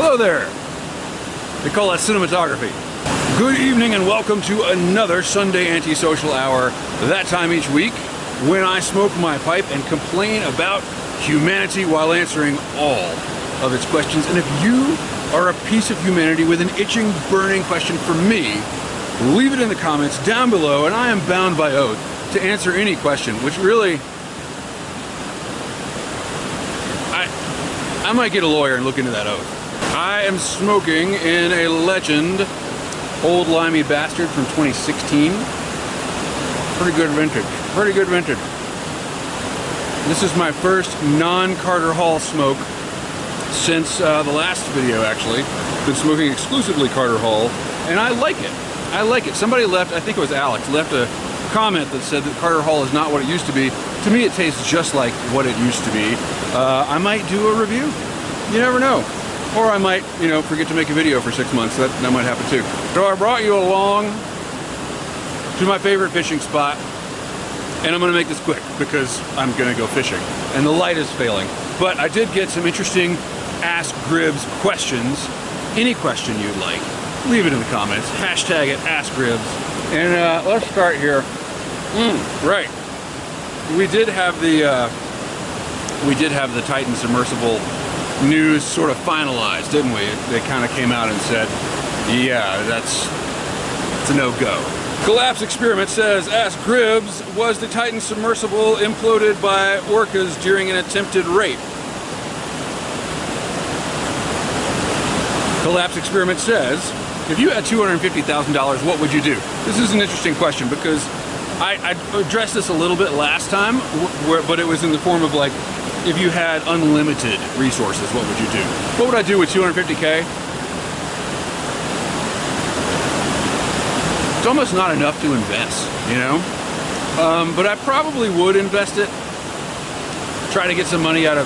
Hello there. They call that cinematography. Good evening and welcome to another Sunday Antisocial Hour. That time each week when I smoke my pipe and complain about humanity while answering all of its questions. And if you are a piece of humanity with an itching, burning question for me, leave it in the comments down below and I am bound by oath to answer any question, which really, I might get a lawyer and look into that oath. I am smoking in a Legend Old Limey Bastard from 2016. Pretty good vintage. Pretty good vintage. This is my first non-Carter Hall smoke since the last video, actually. Been smoking exclusively Carter Hall, and I like it. I like it. Somebody left, I think it was Alex, left a comment that said that Carter Hall is not what it used to be. To me, it tastes just like what it used to be. I might do a review. You never know. Or I might, forget to make a video for 6 months. That might happen too. So I brought you along to my favorite fishing spot. And I'm going to make this quick because I'm going to go fishing. And the light is failing. But I did get some interesting Ask Gribbs questions. Any question you'd like, leave it in the comments. Hashtag it, Ask Gribbs. And let's start here. Right. We did have the Titan submersible news sort of finalized, didn't we? They kind of came out and said, yeah, it's a no-go. Collapse Experiment says, Ask Gribbs, was the Titan submersible imploded by orcas during an attempted rape? Collapse Experiment says, if you had $250,000, what would you do? This is an interesting question because I addressed this a little bit last time, but it was in the form of like, if you had unlimited resources, what would you do? What would I do with 250K? It's almost not enough to invest, but I probably would invest it. Try to get some money out of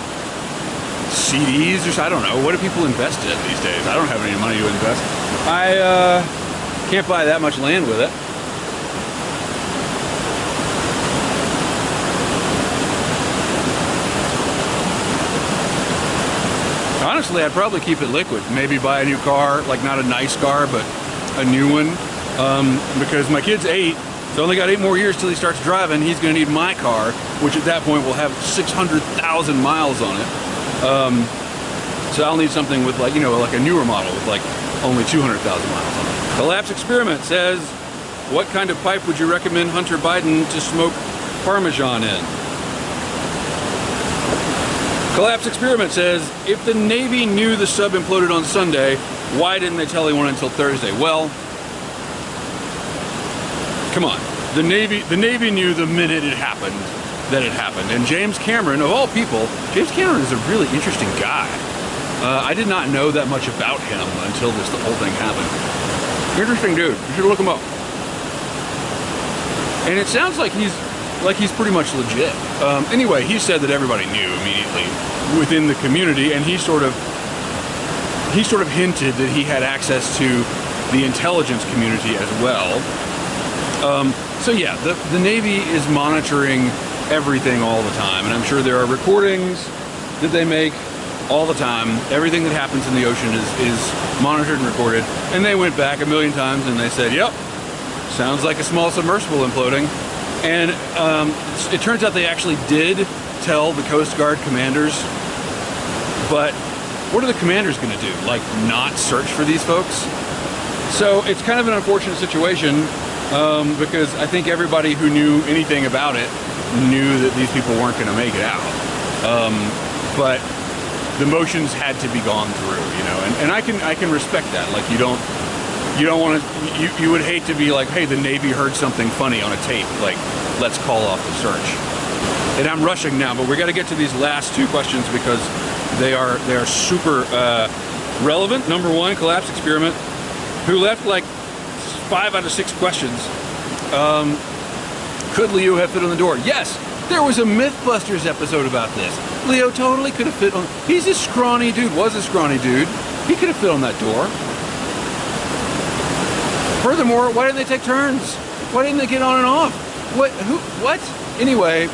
CDs or I don't know. What do people invest in these days? I don't have any money to invest. I can't buy that much land with it. Honestly, I'd probably keep it liquid. Maybe buy a new car, like not a nice car, but a new one. Because my kid's 8, so only got 8 more years till he starts driving. He's going to need my car, which at that point will have 600,000 miles on it. So I'll need something with like a newer model with like only 200,000 miles on it. Collapse Experiment says, what kind of pipe would you recommend Hunter Biden to smoke Parmesan in? Collapse Experiment says, if the Navy knew the sub imploded on Sunday, why didn't they tell anyone until Thursday? Well, come on. The Navy knew the minute it happened that it happened. And James Cameron, of all people, James Cameron is a really interesting guy. I did not know that much about him until the whole thing happened. Interesting dude. You should look him up. And it sounds like he's pretty much legit. Anyway, he said that everybody knew immediately within the community, and he sort of hinted that he had access to the intelligence community as well. So yeah, the Navy is monitoring everything all the time, and I'm sure there are recordings that they make all the time. Everything that happens in the ocean is monitored and recorded, and they went back a million times and they said, yep, sounds like a small submersible imploding. And it turns out they actually did tell the Coast Guard commanders, but what are the commanders going to do? Like, not search for these folks? So it's kind of an unfortunate situation because I think everybody who knew anything about it knew that these people weren't going to make it out. But the motions had to be gone through, and I can respect that. Like, you don't want to, you would hate to be like, hey, the Navy heard something funny on a tape, like, let's call off the search. And I'm rushing now, but we got to get to these last 2 questions because they are super relevant. Number 1, Collapse Experiment, who left like 5 out of 6 questions. Could Leo have fit on the door? Yes, there was a Mythbusters episode about this. Leo totally could have fit on, he's a scrawny dude, was a scrawny dude. He could have fit on that door. Furthermore, why didn't they take turns? Why didn't they get on and off? What? Who? What? Anyway,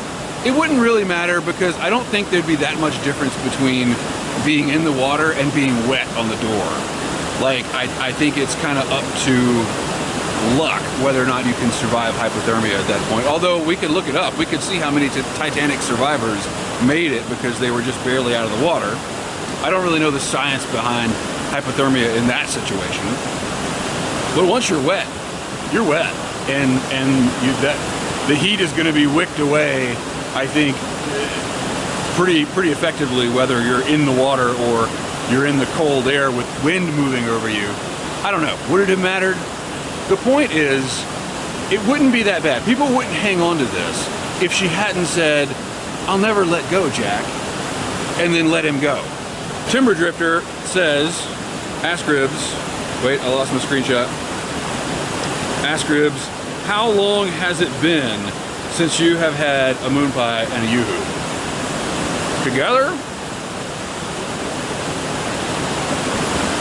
It wouldn't really matter because I don't think there'd be that much difference between being in the water and being wet on the door. Like, I think it's kind of up to luck whether or not you can survive hypothermia at that point. Although we could look it up. We could see how many Titanic survivors made it because they were just barely out of the water. I don't really know the science behind hypothermia in that situation. But once you're wet, you're wet. And the heat is going to be wicked away, I think, pretty effectively, whether you're in the water or you're in the cold air with wind moving over you. I don't know. Would it have mattered? The point is, it wouldn't be that bad. People wouldn't hang on to this if she hadn't said, "I'll never let go, Jack," and then let him go. Timber Drifter says, ask Ribs, wait, I lost my screenshot. Ask Ribs, how long has it been since you have had a moon pie and a yoo-hoo? Together?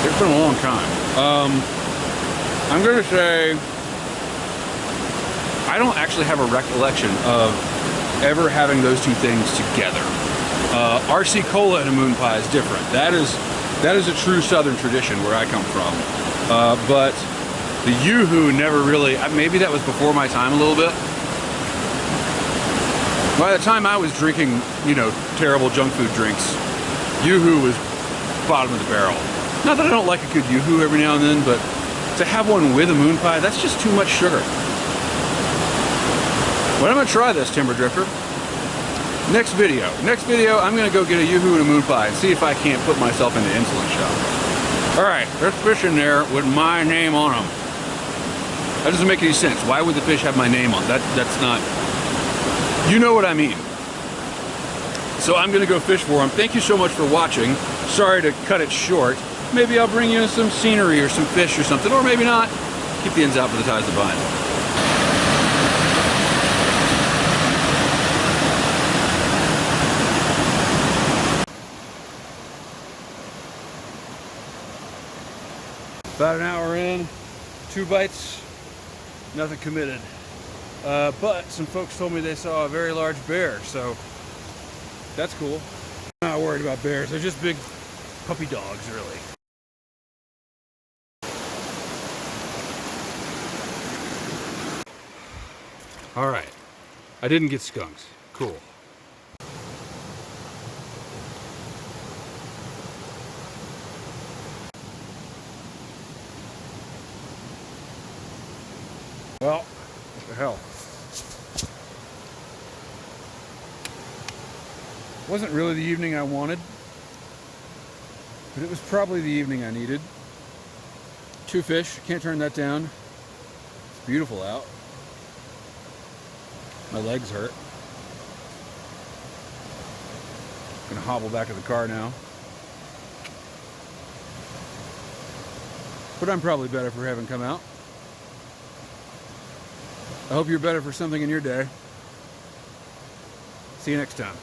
It's been a long time. I'm gonna say, I don't actually have a recollection of ever having those two things together. RC Cola and a moon pie is different. That is a true Southern tradition where I come from. But the yoo-hoo never really, maybe that was before my time a little bit. By the time I was drinking, you know, terrible junk food drinks, yoo-hoo was bottom of the barrel. Not that I don't like a good yoo-hoo every now and then, but to have one with a moon pie, that's just too much sugar. But I'm gonna try this, Timber Drifter. Next video, I'm gonna go get a yoo-hoo and a moon pie and see if I can't put myself into insulin shock. All right, there's fish in there with my name on them. That doesn't make any sense. Why would the fish have my name on? That's not, you know what I mean. So I'm gonna go fish for them. Thank you so much for watching. Sorry to cut it short. Maybe I'll bring you some scenery or some fish or something, or maybe not. Keep the ends out for the ties to bind. About an hour in, 2 bites, nothing committed. But some folks told me they saw a very large bear, so that's cool. I'm not worried about bears, they're just big puppy dogs, really. All right, I didn't get skunks, cool. Well, what the hell? Wasn't really the evening I wanted, but it was probably the evening I needed. 2 fish, can't turn that down. It's beautiful out. My legs hurt. Gonna hobble back to the car now. But I'm probably better for having come out. I hope you're better for something in your day. See you next time.